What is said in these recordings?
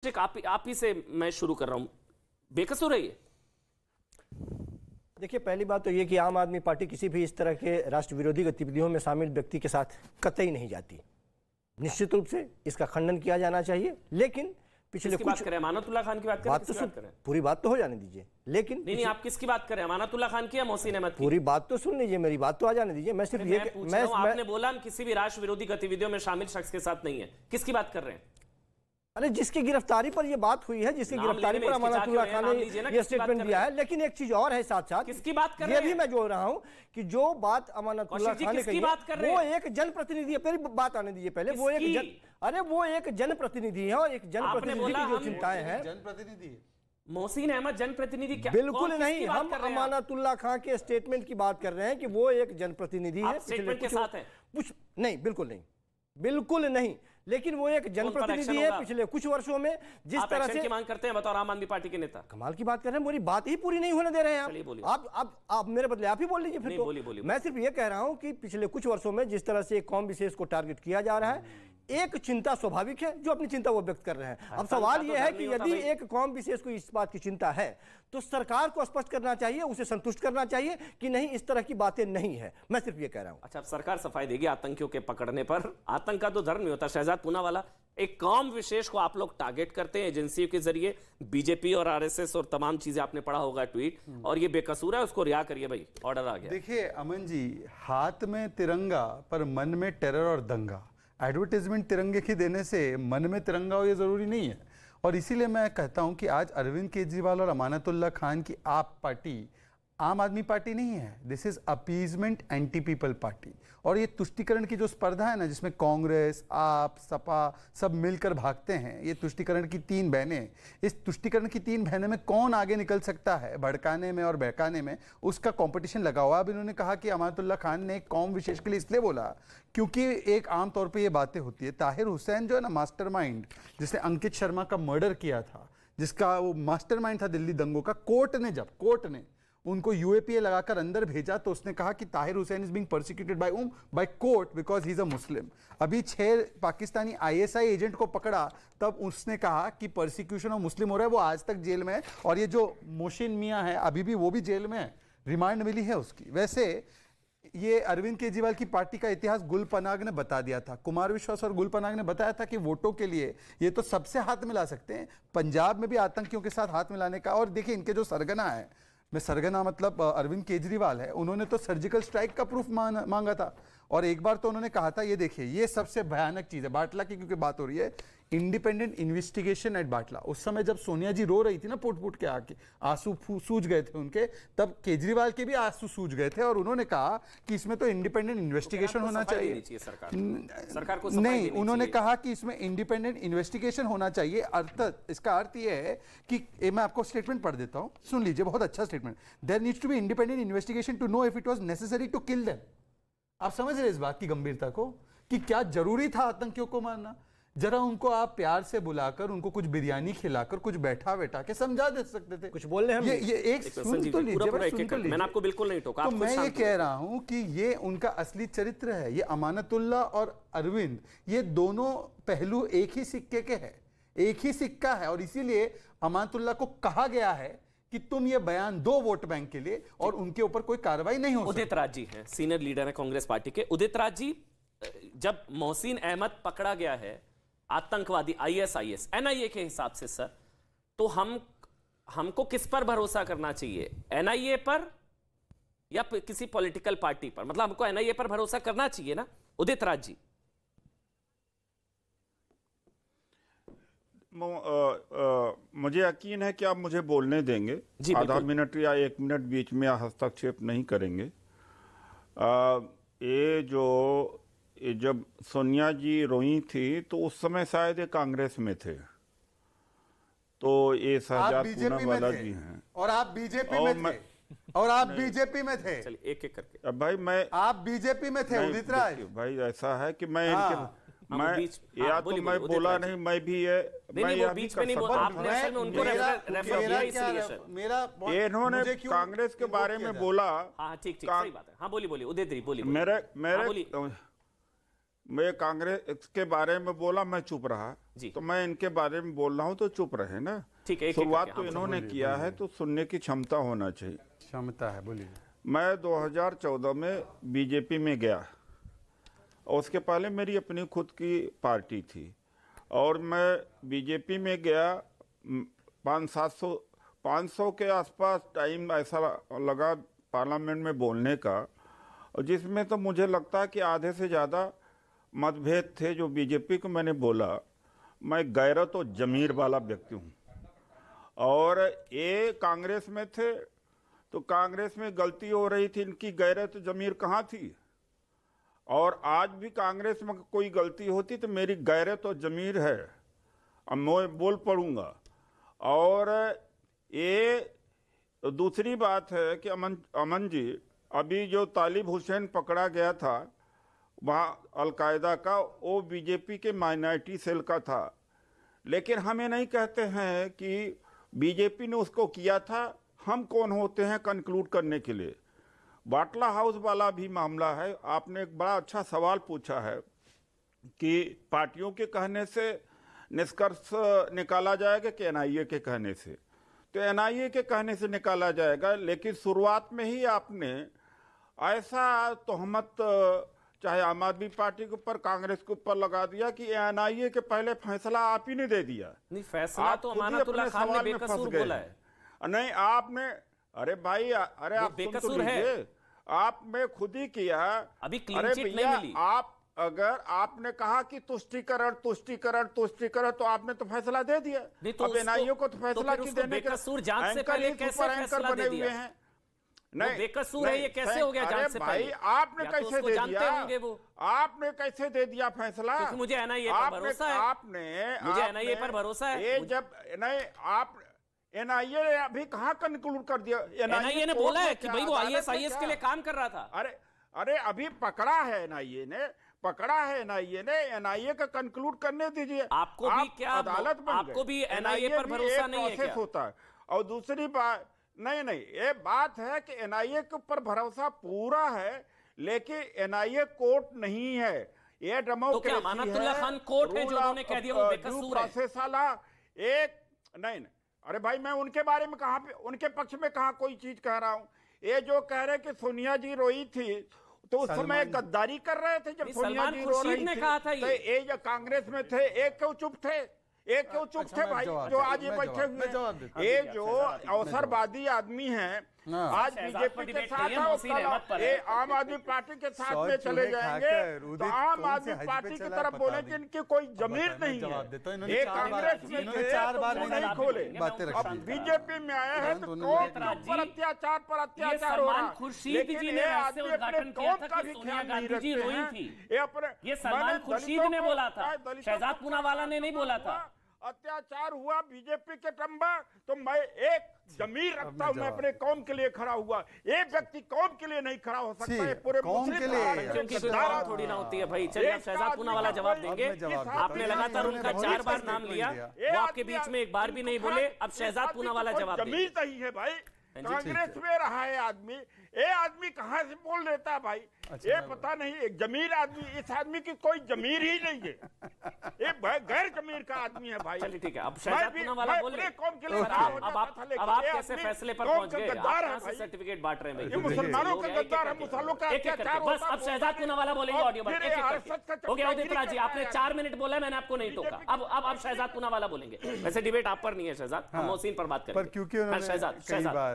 आप ही से मैं शुरू कर रहा हूं, बेकसूर है ये? देखिए, पहली बात तो ये कि आम आदमी पार्टी किसी भी इस तरह के राष्ट्र विरोधी गतिविधियों में शामिल व्यक्ति के साथ कतई नहीं जाती। निश्चित रूप से इसका खंडन किया जाना चाहिए, लेकिन पिछले कुछ बात करें अमानतुल्लाह खान की बात करें, पूरी बात तो हो जाने दीजिए। लेकिन नहीं, आप किसकी बात करें, अमानतुल्लाह खान की या मोहसिन अहमद की? पूरी बात तो सुन लीजिए, मेरी बात तो आ जाने दीजिए। मैं सिर्फ ये आपने बोला हम किसी भी राष्ट्र विरोधी गतिविधियों में शामिल शख्स के साथ नहीं है, किसकी बात कर रहे हैं? अरे जिसकी गिरफ्तारी पर ये बात हुई है, जिसकी गिरफ्तारी पर अमानतुल्लाह खान ने ये स्टेटमेंट दिया है, लेकिन एक चीज और है साथ साथ, किसकी बात कर रहे हैं? ये भी मैं जोड़ रहा हूं कि जो बात अमानतुल्लाह खान ने कही वो एक जनप्रतिनिधि है। पहले बात आने दीजिए, पहले वो एक जनप्रतिनिधि है और एक जनप्रतिनिधि की जो चिंताएं हैं, जनप्रतिनिधि मोहसिन अहमद जनप्रतिनिधि क्या? बिल्कुल नहीं, हम अमानतुल्लाह खान के स्टेटमेंट की बात कर रहे हैं कि वो एक जनप्रतिनिधि है। स्टेटमेंट के साथ है? नहीं, बिल्कुल नहीं, बिल्कुल नहीं, लेकिन वो एक जनप्रतिनिधि है। पिछले कुछ वर्षों में जिस तरह से मांग करते हैं बतौर आम आदमी पार्टी के नेता, कमाल की बात कर रहे हैं। मेरी बात ही पूरी नहीं होने दे रहे हैं आप मेरे बदले आप ही बोल लीजिए फिर। तो मैं सिर्फ ये कह रहा हूं कि पिछले कुछ वर्षों में जिस तरह से एक कौम विशेष को टारगेट किया जा रहा है, एक चिंता स्वाभाविक है, जो अपनी चिंता वो व्यक्त कर रहे हैं। अब सवाल यह है कि यदि एक कौम विशेष को इस बात की चिंता है तो सरकार को स्पष्ट करना चाहिए, उसे संतुष्ट करना चाहिए कि नहीं, इस तरह की बातें नहीं है। मैं सिर्फ ये कह रहा हूं। अच्छा, अब सरकार सफाई देगी आतंकियों के पकड़ने पर? आतंक का तो धर्म नहीं होता। शहजाद पूनावाला, एक कौम विशेष को आप लोग टारगेट करते हैं एजेंसियों के जरिए, बीजेपी और आरएसएस और तमाम चीजें, आपने पढ़ा होगा ट्वीट, और ये बेकसूर है, उसको रिहा करिए भाई, ऑर्डर आ गया। देखिए अमन जी, हाथ में तिरंगा पर मन में टेरर और दंगा। एडवर्टाइजमेंट तिरंगे की देने से मन में तिरंगा हो ये जरूरी नहीं है। और इसीलिए मैं कहता हूं कि आज अरविंद केजरीवाल और अमानतुल्लाह खान की आप पार्टी आम आदमी पार्टी नहीं है, this is appeasement anti people party. और ये तुष्टीकरण की जो स्पर्धा है ना, जिसमें कांग्रेस, आप, सपा सब मिलकर भागते हैं, ये तुष्टीकरण की तीन बहनें, इस तुष्टीकरण की तीन बहनें में कौन आगे निकल सकता है भड़काने में और बहकाने में, उसका कंपटीशन लगा हुआ। अब इन्होंने कहा कि अमानतुल्लाह खान ने एक कौम विशेष के लिए इसलिए बोला क्योंकि एक आम तौर पर यह बातें होती है, ताहिर हुसैन जो है ना मास्टरमाइंड, जिसने अंकित शर्मा का मर्डर किया था, जिसका वो मास्टरमाइंड था दिल्ली दंगों का, कोर्ट ने उनको यूएपीए लगाकर अंदर भेजा तो उसने कहा कि Tahir Hussain is being persecuted by court because he is a Muslim. अभी 6 पाकिस्तानी आईएसआई एजेंट को पकड़ा, तब उसने कहा कि परसिक्यूशन ऑफ मुस्लिम हो रहा है, वो आज तक जेल में है। और ये जो मोहसिन मियां है अभी भी वो भी जेल में है, रिमांड मिली है उसकी। वैसे ये अरविंद केजरीवाल की पार्टी का इतिहास गुल पनाग ने बता दिया था। कुमार विश्वास और गुल पनाग ने बताया था कि वोटों के लिए ये तो सबसे हाथ मिला सकते हैं, पंजाब में भी आतंकियों के साथ हाथ मिलाने का। और देखिए इनके जो सरगना है, मैं सरगना मतलब अरविंद केजरीवाल है, उन्होंने तो सर्जिकल स्ट्राइक का प्रूफ मांगा था। और एक बार तो उन्होंने कहा था, ये देखिए ये सबसे भयानक चीज है बाटला की, क्योंकि बात हो रही है इंडिपेंडेंट इन्वेस्टिगेशन एट बाटला। उस समय जब सोनिया जी रो रही थी ना, पुट के आके आंसू सूज गए थे उनके, तब केजरीवाल के भी आंसू सूज गए थे और उन्होंने कहा कि इसमें तो इंडिपेंडेंट इन्वेस्टिगेशन होना चाहिए। सरकार को नहीं, उन्होंने कहा कि इसमें इंडिपेंडेंट इन्वेस्टिगेशन होना चाहिए। इसका अर्थ यह है कि मैं आपको स्टेटमेंट पढ़ देता हूं, सुन लीजिए, बहुत अच्छा statement. There needs to be independent investigation to know if it was necessary to kill them. आप समझ रहे इस बात की गंभीरता को कि क्या जरूरी था आतंकियों को मारना? जरा उनको आप प्यार से बुलाकर, उनको कुछ बिरयानी खिलाकर, कुछ बैठा के समझा दे सकते थे। कुछ बोल रहे हैं ये एक सुन तो लीजिए, मैंने आपको बिल्कुल नहीं टोका। तो मैं ये कह रहा हूं कि ये उनका असली चरित्र है। ये अमानतुल्लाह और अरविंद, ये दोनों पहलू एक ही सिक्के के हैं, एक ही सिक्का है। और इसीलिए अमानतुल्लाह को कहा गया है कि तुम ये बयान दो वोट बैंक के लिए, और उनके ऊपर कोई कार्रवाई नहीं हो सकती। उदित राज जी हैं, सीनियर लीडर है कांग्रेस पार्टी के। उदित राज जी, जब मोहसिन अहमद पकड़ा गया है आतंकवादी आईएसआईएस एनआईए के हिसाब से सर, तो हमको किस पर भरोसा करना चाहिए, एनआईए पर या किसी पॉलिटिकल पार्टी पर? मतलब हमको एनआईए पर भरोसा करना चाहिए ना उदित राज जी? मुझे यकीन है कि आप मुझे बोलने देंगे, आधा मिनट या 1 मिनट बीच में हस्तक्षेप नहीं करेंगे। ये जब सोनिया जी रोई थी तो उस समय शायद ये कांग्रेस में थे, तो ये शहजाद पूनावाला जी हैं और आप बीजेपी में थे, और आप बीजेपी में थे। चलिए एक एक करके। अब भाई आप बीजेपी में थे उदित राज भाई। ऐसा है कि मैं मैं बोला नहीं, मैं भी ये बीच में नहीं बोला आपने, असल में उनको रेफर किया इसलिए मेरा इन्होंने कांग्रेस के बारे में बोला। हाँ ठीक सही बात है। हाँ बोलिए उदित जी बोलिए। मैं कांग्रेस के बारे में बोला, मैं चुप रहा जी। तो मैं इनके बारे में बोल रहा हूं तो चुप रहे ना। ठीक है, शुरुआत तो इन्होंने किया है तो सुनने की क्षमता होना चाहिए। क्षमता है, बोलिए। मैं 2014 में बीजेपी में गया और उसके पहले मेरी अपनी खुद की पार्टी थी और मैं बीजेपी में गया। 500 के आसपास टाइम ऐसा लगा पार्लियामेंट में बोलने का, और जिसमें तो मुझे लगता है कि आधे से ज़्यादा मतभेद थे। जो बीजेपी को मैंने बोला, मैं गैरत और जमीर वाला व्यक्ति हूँ, और ये कांग्रेस में थे तो कांग्रेस में गलती हो रही थी, इनकी गैरत जमीर कहाँ थी। और आज भी कांग्रेस में कोई गलती होती तो मेरी गैरत और जमीर है, अब मैं बोल पड़ूंगा। और ये दूसरी बात है कि अमन जी, अभी जो तालिब हुसैन पकड़ा गया था वहाँ अलकायदा का, वो बीजेपी के माइनॉरिटी सेल का था, लेकिन हमें नहीं कहते हैं कि बीजेपी ने उसको किया था। हम कौन होते हैं कंक्लूड करने के लिए। बाटला हाउस वाला भी मामला है। आपने एक बड़ा अच्छा सवाल पूछा है कि पार्टियों के कहने से निष्कर्ष निकाला जाएगा कि एनआईए के कहने से। तो एनआईए के कहने से निकाला जाएगा, लेकिन शुरुआत में ही आपने ऐसा तोहमत चाहे आम आदमी पार्टी के ऊपर, कांग्रेस के ऊपर लगा दिया कि एनआईए के पहले फैसला आप ही ने दे दिया। नहीं, फैसला तो अमानतुल्लाह खान ने बेकसूर बोला है। नहीं, आपने, अरे भाई, अरे आप बेकसूर है, आपने खुद ही किया। अभी क्लीन चिट नहीं मिली। आप अगर आपने कहा कि तुष्टीकरण तुष्टीकरण तुष्टीकरण, तो आपने तो फैसला दे दिया। तो अब एनआईए को तो फैसला की देने के जांच से पहले कैसे फैसला दे दिया है? नहीं, बेकसूर है, ये कैसे हो गया जांच से पहले? आपने कैसे दे दिया? वो आपने कैसे दे दिया फैसला? क्योंकि मुझे एनआईए पर भरोसा है। मुझे एनआईए पर भरोसा है। ये जब नहीं, आप एनआईए ने अभी कहाँ कंक्लूड कर दिया? एनआईए ने बोला है कि भाई वो आईएसआईएस के लिए काम कर रहा था। अरे अभी पकड़ा है एनआईए ने, एनआईए का कंक्लूड करने दीजिए। आपको भी क्या अदालत बन गए? आपको भी एनआईए पर भरोसा नहीं है क्या? होता है। और दूसरी बात, नहीं, ये बात है कि एनआईए के ऊपर भरोसा पूरा है, लेकिन एनआईए कोर्ट नहीं है, ये डेमोक्रेसी है। तो क्या अमानतुल्लाह खान कोर्ट है जो उन्होंने कह दिया वो बेकसूर है? प्रोसेस वाला एक नहीं, अरे भाई, मैं उनके बारे में कहाँ पे, उनके पक्ष में कहाँ कोई चीज कह रहा हूँ। ये जो कह रहे कि सोनिया जी रोई थी तो उस समय गद्दारी कर रहे थे जब सोनिया जी रो रही थी। कहा था ये जो कांग्रेस में थे, एक क्यों चुप थे? भाई जो आज ये बैठे हुए, ये जो अवसरवादी आदमी हैं, आज बीजेपी के साथ है, ये आम आदमी पार्टी के साथ में चले जाएंगे तो आम आदमी पार्टी की तरफ बोले कि इनकी कोई जमीर नहीं है। ये कांग्रेस में नहीं खोले, अब बीजेपी में आए हैं तो कौम के ऊपर अत्याचार पर अत्याचार हो रहा है। लेकिन ये आदमी अपने कौम का भी ख्याल नहीं रखते हैं। ये अपने, ये सलमान खुर्शीद ने बोला था, शहजाद पूनावाला ने नहीं बोला था। अत्याचार हुआ बीजेपी के टम्बा, तो मैं एक जमीर रखता हूं, मैं अपने कौम के लिए खड़ा हुआ। एक व्यक्ति कौम के लिए नहीं खड़ा हो सकता है पूरे कौम के लिए, क्योंकि थोड़ी ना होती है भाई। चलिए, आप शहजाद पूनावाला जवाब देंगे। आपने लगातार उनका 4 बार नाम लिया, वो आपके बीच में एक बार भी नहीं बोले। अब शहजाद पूनावाला जवाब देंगे। जमीर सही है भाई, कांग्रेस में रहा है आदमी, ये आदमी कहाँ से बोल देता है भाई? ये पता नहीं, एक जमीर आदमी, इस आदमी की कोई जमीर ही नहीं है, ये गैर जमीर का आदमी है भाई। चलिए ठीक है, अब शहजाद पूनावाला बोले। कौम के लिए अब आप कैसे फैसले पर पहुंच गए? आप सर्टिफिकेट बांट रहे हैं भाई? मुसलमानों का गद्दार है, मुसलमानों का अत्याचार। बस अब शहजाद पूनावाला बोलेंगे ऑडियो पर। हो गया उदित राज जी, आपने 4 मिनट बोला, मैंने आपको नहीं टोका। अब शहजाद पूनावाला बोलेंगे। वैसे डिबेट आप पर नहीं है शहजाद, हम मोहसिन पर बात करेंगे। क्योंकि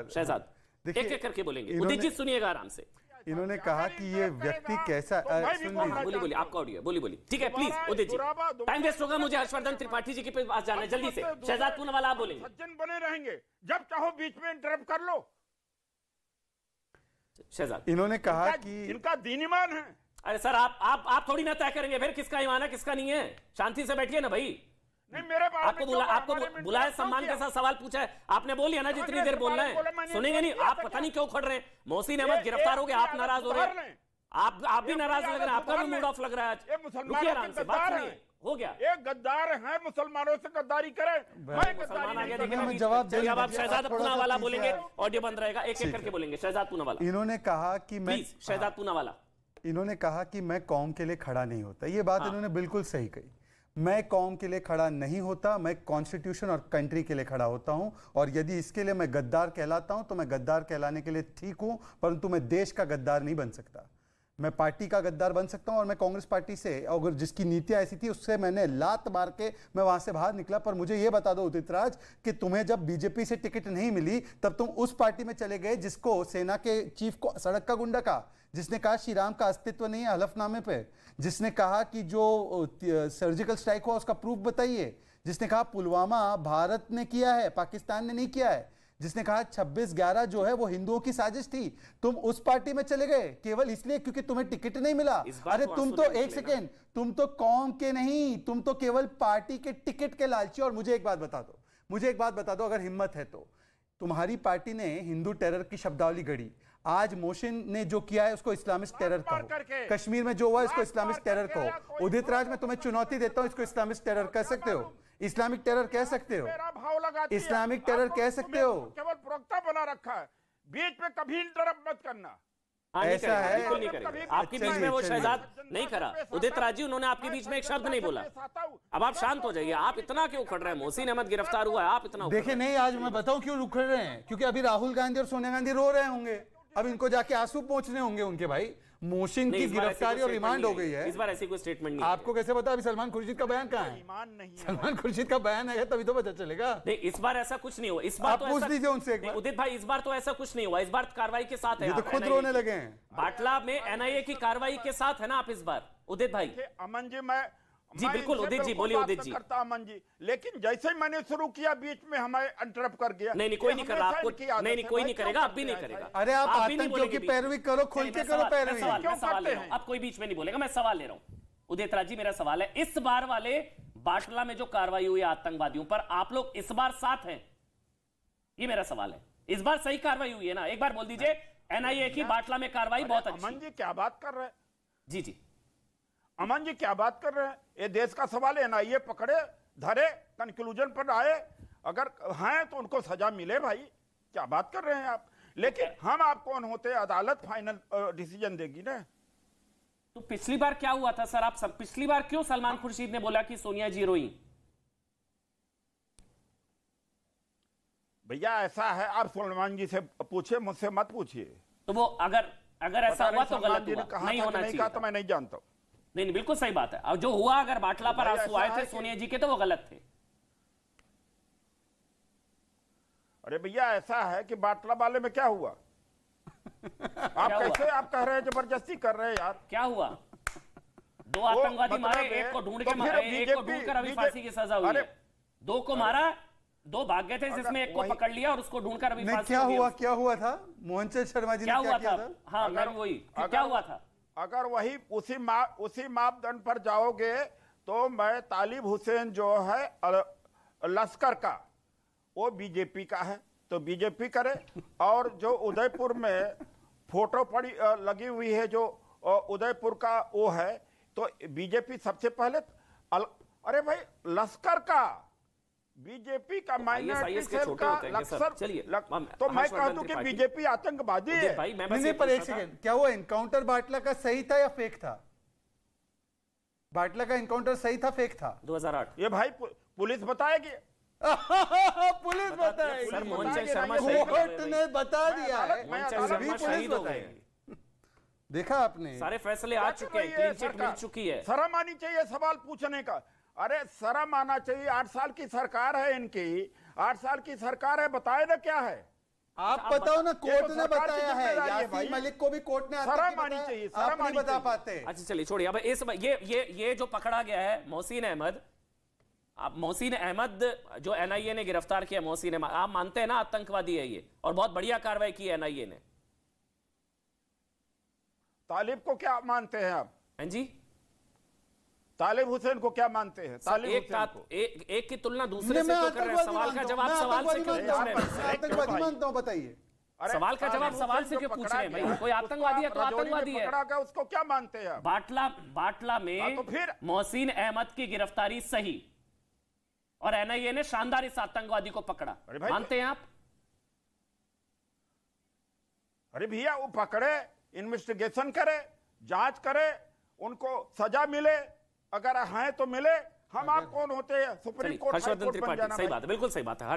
शहजाद एक करके बोलेंगे। उदित जी सुनिएगा आराम से। इन्होंने कहा कि ये व्यक्ति कैसा, बोलिए आपका ऑडियो, बोलिए ठीक है please Udit ji, time waste होगा, मुझे हर्षवर्धन त्रिपाठी जी के पास जाना है जल्दी से। शहजाद पूनावाला आप बोलेंगे। सज्जन बने रहेंगे, जब चाहो बीच में इंटरप्ट कर लो। शहजाद, इन्होंने कहा कि इनका दीन ईमान है। अरे सर, आप थोड़ी ना तय करेंगे फिर किसका ईमान है किसका नहीं है। शांति से बैठिए ना भाई। नहीं, मेरे आपको बुलाया, सम्मान के साथ सवाल पूछा है, आपने बोलिए ना जितनी देर बोलना है। सुनेंगे नहीं आप, पता नहीं क्यों खड़ रहे हैं। मोहसिन अहमद गिरफ्तार हो गए, आप नाराज हो रहे हैं। आप भी नाराज लग रहे हैं, आपका भी मूड ऑफ लग रहा है आज। रुकिए आराम से, बात सुनिए। हो गया, एक गद्दार है, मुसलमानों से गद्दारी करे। जवाब चलिए, अब आप शहजाद पूनावाला बोलेंगे, ऑडियो बंद रहेगा, एक एक करके बोलेंगे। शहजाद पूनावाला। इन्होंने कहा कि मैं, शहजाद पूनावाला इन्होंने कहा कि मैं कौम के लिए खड़ा नहीं होता। ये बात इन्होंने बिल्कुल सही कही। मैं कौम के लिए खड़ा नहीं होता, मैं कॉन्स्टिट्यूशन और कंट्री के लिए खड़ा होता हूं, और यदि इसके लिए मैं गद्दार कहलाता हूं तो मैं गद्दार कहलाने के लिए ठीक हूं, परंतु मैं देश का गद्दार नहीं बन सकता। मैं पार्टी का गद्दार बन सकता हूं, और मैं कांग्रेस पार्टी से, अगर जिसकी नीतियां ऐसी थी उससे मैंने लात मार के मैं वहां से बाहर निकला। पर मुझे यह बता दो उदित राज कि तुम्हें जब बीजेपी से टिकट नहीं मिली तब तुम उस पार्टी में चले गए जिसको सेना के चीफ को सड़क का गुंडा कहा, जिसने कहा श्री राम का अस्तित्व नहीं है हलफनामे पे, जिसने कहा कि जो सर्जिकल स्ट्राइक हुआ उसका प्रूफ बताइए, जिसने कहा पुलवामा भारत ने किया है पाकिस्तान ने नहीं किया है, जिसने कहा 26/11 जो है वो हिंदुओं की साजिश थी। तुम उस पार्टी में चले गए केवल इसलिए क्योंकि तुम्हें टिकट नहीं मिला। अरे तुम तो एक सेकेंड, तुम तो कौम के नहीं, तुम तो केवल पार्टी के टिकट के लालची। और मुझे एक बात बता दो, अगर हिम्मत है तो तुम्हारी पार्टी ने हिंदू टेरर की शब्दावली गढ़ी। आज मोहसिन ने जो किया है उसको इस्लामिस्ट टेरर कहो, कश्मीर में जो हुआ इसको इस्लामिस्ट टेरर कहो। उदित राज मैं तुम्हें चुनौती देता हूं, इसको इस्लामिस्ट टेरर कह सकते हो, इस्लामिक टेरर कह सकते हो, इस्लामिक टेरर कह सकते हो। केवल प्रवक्ता बना रखा है, बीच में कभी इंटरप्ट मत करना। ऐसा है, बिल्कुल नहीं करेगा। आपके बीच में वो शहजाद नहीं करा, उदित राज जी, उन्होंने आपके बीच में एक शब्द नहीं बोला। अब आप शांत हो जाइए। आप इतना क्यों उखड़ रहे हैं? मोहसिन अहमद गिरफ्तार हुआ है, आप इतना देखिए नहीं, आज मैं बताऊं क्यों उखड़ रहे हैं, क्योंकि अभी राहुल गांधी और सोनिया गांधी रो रहे होंगे, अब इनको जाके आंसू पहुंचने होंगे उनके। भाई मोहसिन की गिरफ्तारी और रिमांड हो गई है, इस बार ऐसी कोई स्टेटमेंट नहीं। आपको कैसे पता? अभी सलमान खुर्शीद का बयान कहाँ है? सलमान खुर्शीद का बयान है तभी तो पता चलेगा। नहीं, इस बार ऐसा कुछ नहीं हुआ। इस बार आप पूछ लीजिए उनसे एक बार। उदित भाई, इस बार तो ऐसा कुछ नहीं हुआ। इस बार कार्रवाई के साथ है, ये तो खुद रोने लगे हैं। बाटला में एनआईए की कार्रवाई के साथ है ना आप इस बार? उदित भाई अमन जी, मैं जी बिल्कुल, उदित जी बोलिए। उदित जी करता अमन जी, लेकिन जैसे ही मैंने शुरू किया बीच में हमें इंटरप्ट कर गया। नहीं, कोई नहीं कर रहा आपको, नहीं कोई नहीं करेगा, अब भी नहीं करेगा। अरे आप आतंकियों की पैरवी करो, खुल के करो पैरवी। अब कोई बीच में नहीं बोलेगा, मैं सवाल ले रहा हूं। उदित राज जी, मेरा सवाल है, इस बार वाले बाटला में जो कार्रवाई हुई आतंकवादियों पर, आप लोग इस बार साथ हैं? ये मेरा सवाल है। इस बार सही कार्रवाई हुई है ना? एक बार बोल दीजिए, एनआईए की बाटला में कार्रवाई बहुत अच्छी। अमन जी क्या बात कर रहे हैं? जी जी अमन जी क्या बात कर रहे हैं? ये देश का सवाल है। एनआईए पकड़े, धरे, कंक्लूजन पर आए, अगर हैं तो उनको सजा मिले। भाई क्या बात कर रहे हैं आप? लेकिन हम आप कौन होते? अदालत फाइनल डिसीजन देगी ना। तो पिछली बार क्या हुआ था सर? आप सब पिछली बार क्यों सलमान खुर्शीद ने बोला कि सोनिया जी रोई? भैया ऐसा है, आप सलमान जी से पूछिए, मुझसे मत पूछिए। तो वो अगर ऐसा हुआ तो गलत हुआ, नहीं होना चाहिए। तो मैं नहीं जानता। नहीं, बिल्कुल सही बात है। और जो हुआ, अगर बाटला पर आंसू आए थे सोनिया जी के, तो वो गलत थे। अरे भैया ऐसा है कि बाटला वाले में क्या हुआ? आप कैसे आप कह रहे हैं जबरदस्ती कर रहे हैं यार? क्या हुआ? 2 आतंकवादी मारे, एक को ढूंढ के मारे, एक को ढूंढकर अभी फांसी की सजा हुई है। 2 को मारा, 2 भाग गए थे, जिसमें एक को पकड़ लिया और उसको ढूंढकर अभी फांसी। क्या हुआ था? मोहनचंद शर्मा जी ने क्या किया था? हाँ, मैं वही, क्या हुआ था? अगर वही उसी मापदंड पर जाओगे तो मैं तालिब हुसैन जो है लश्कर का, वो बीजेपी का है तो बीजेपी करे। और जो उदयपुर में फोटो पड़ी लगी हुई है जो उदयपुर का, वो है तो बीजेपी सबसे पहले। अरे भाई लश्कर का, बीजेपी का माइनॉरिटी सेल का लश्कर, तो मैं कह दूं कि बीजेपी आतंकवादी है। नहीं, पर एक सेकंड, क्या वो एनकाउंटर बाटला का सही था या फेक था? बाटला का एनकाउंटर सही था फेक था? 2008। ये भाई पुलिस बताएगी। पुलिस बताएगी। सर मोहनचंद शर्मा कोर्ट ने बता दिया है, सभी पुलिस बताएगी। देखा आपने, सारे फैसले आ चुके हैं, क्लीन चिट मिल चुकी है। शर्म आनी चाहिए सवाल पूछने का। अरे शर्म आना चाहिए। 8 साल की सरकार है इनकी, 8 साल की सरकार है, बताए ना क्या है? आप बताओ ना। कोर्ट ने बताया है, यासीन मलिक को भी कोर्ट ने शर्म आनी चाहिए, आप नहीं बता पाते। अच्छा चलिए छोड़िए। अब ये जो पकड़ा गया है मोहसिन अहमद, आप मोहसिन अहमद जो एनआईए ने गिरफ्तार किया, मोहसिन अहमद, आप मानते हैं ना आतंकवादी है ये, और बहुत बढ़िया कार्रवाई की है एनआईए ने? तालिब को क्या मानते हैं आप? हैं जी, तालिब हुसैन को क्या मानते हैं? एक की तुलना दूसरे से क्यों कर रहे हैं? सवाल का जवाब सवाल से क्यों पूछ रहे हैं? आतंकवादी मानता हूं, बताइए। सवाल का जवाब सवाल से क्यों पूछ रहे हैं भाई? कोई आतंकवादी है तो आतंकवादी है। उसको क्या मानते हैं? बाटला में तो फिर मोहसिन अहमद की गिरफ्तारी सही, और एनआईए ने शानदार इस आतंकवादी को पकड़ा, मानते हैं आप? अरे भैया वो पकड़े, इन्वेस्टिगेशन करे, जांच करे, उनको सजा मिले, अगर हैं तो मिले। हम आप कौन होते हैं सुप्रीम कोर्ट, हाई कोर्ट बन जाना। सही बात है, बिल्कुल सही बात है।